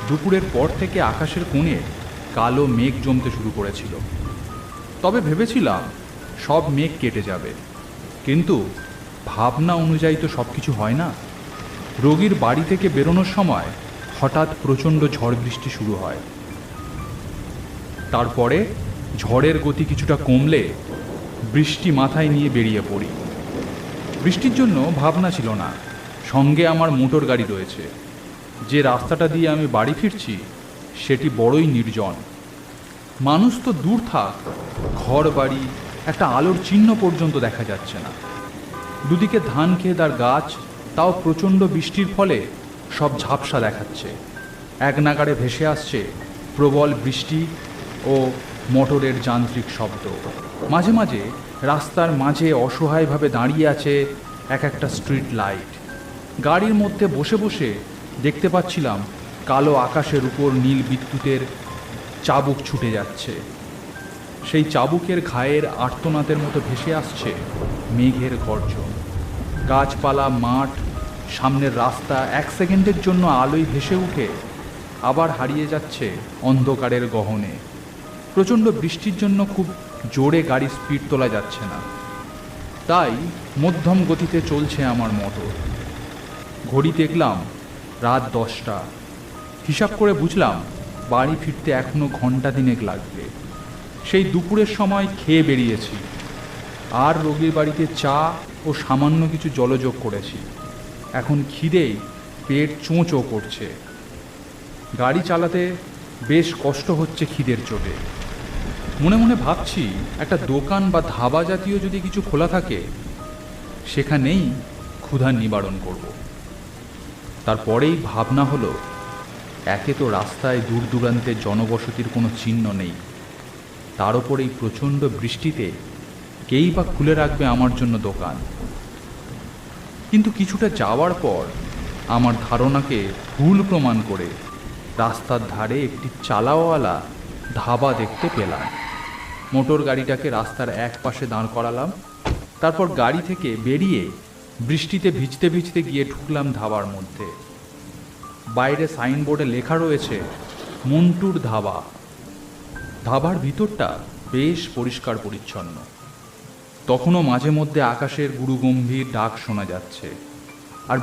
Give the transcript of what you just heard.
দুপুরের পর থেকে আকাশের কোণে কালো মেঘ জমতে শুরু করেছিল। তবে ভেবেছিলাম সব মেঘ কেটে যাবে, কিন্তু ভাবনা অনুযায়ী তো সব কিছু হয় না। রোগীর বাড়ি থেকে বেরোনোর সময় হঠাৎ প্রচণ্ড ঝড় বৃষ্টি শুরু হয়। তারপরে ঝড়ের গতি কিছুটা কমলে বৃষ্টি মাথায় নিয়ে বেরিয়ে পড়ি। বৃষ্টির জন্য ভাবনা ছিল না, সঙ্গে আমার মোটর গাড়ি রয়েছে। যে রাস্তাটা দিয়ে আমি বাড়ি ফিরছি সেটি বড়ই নির্জন। মানুষ তো দূর থাক, ঘর বাড়ি একটা আলোর চিহ্ন পর্যন্ত দেখা যাচ্ছে না। দুদিকে ধান ক্ষেত আর গাছ, তাও প্রচণ্ড বৃষ্টির ফলে সব ঝাপসা দেখাচ্ছে। এক নাগাড়ে ভেসে আসছে প্রবল বৃষ্টি ও মোটরের যান্ত্রিক শব্দ। মাঝে মাঝে রাস্তার মাঝে অসহায়ভাবে দাঁড়িয়ে আছে এক একটা স্ট্রিট লাইট। গাড়ির মধ্যে বসে বসে দেখতে পাচ্ছিলাম কালো আকাশের উপর নীল বিদ্যুতের চাবুক ছুটে যাচ্ছে। সেই চাবুকের ঘায়ের আর্তনাদের মতো ভেসে আসছে মেঘের গর্জন। গাছপালা, মাঠ, সামনের রাস্তা এক সেকেন্ডের জন্য আলোয় ভেসে উঠে আবার হারিয়ে যাচ্ছে অন্ধকারের গহনে। প্রচণ্ড বৃষ্টির জন্য খুব জোরে গাড়ি স্পিড তোলা যাচ্ছে না, তাই মধ্যম গতিতে চলছে আমার মোটর। ঘড়ি দেখলাম রাত 10টা। হিসাব করে বুঝলাম বাড়ি ফিরতে এখনো ঘন্টা দিনেক লাগবে। সেই দুপুরের সময় খেয়ে বেরিয়েছি, আর রোগীর বাড়িতে চা ও সামান্য কিছু জলযোগ করেছি। এখন খিদেই পেট চোঁচো করছে। গাড়ি চালাতে বেশ কষ্ট হচ্ছে খিদের চোটে। মনে মনে ভাবছি একটা দোকান বা ধাবা জাতীয় যদি কিছু খোলা থাকে সেখানেই ক্ষুধা নিবারণ করব। তারপরেই ভাবনা হলো, একে তো রাস্তায় দূর দূরান্তে জনবসতির কোনো চিহ্ন নেই, তার ওপর এই প্রচণ্ড বৃষ্টিতে কেই বা খুলে রাখবে আমার জন্য দোকান। কিন্তু কিছুটা যাওয়ার পর আমার ধারণাকে ভুল প্রমাণ করে রাস্তার ধারে একটি চালাওয়ালা ধাবা দেখতে পেলাম। মোটর গাড়িটাকে রাস্তার এক পাশে দাঁড় করালাম, তারপর গাড়ি থেকে বেরিয়ে বৃষ্টিতে ভিজতে ভিজতে গিয়ে ঢুকলাম ধাবার মধ্যে। বাইরে সাইনবোর্ডে লেখা রয়েছে মন্টুর ধাবা। ধাবার ভিতরটা বেশ পরিষ্কার পরিচ্ছন্ন। তখনও মাঝে মধ্যে আকাশের গুরুগম্ভীর ডাক শোনা যাচ্ছে, আর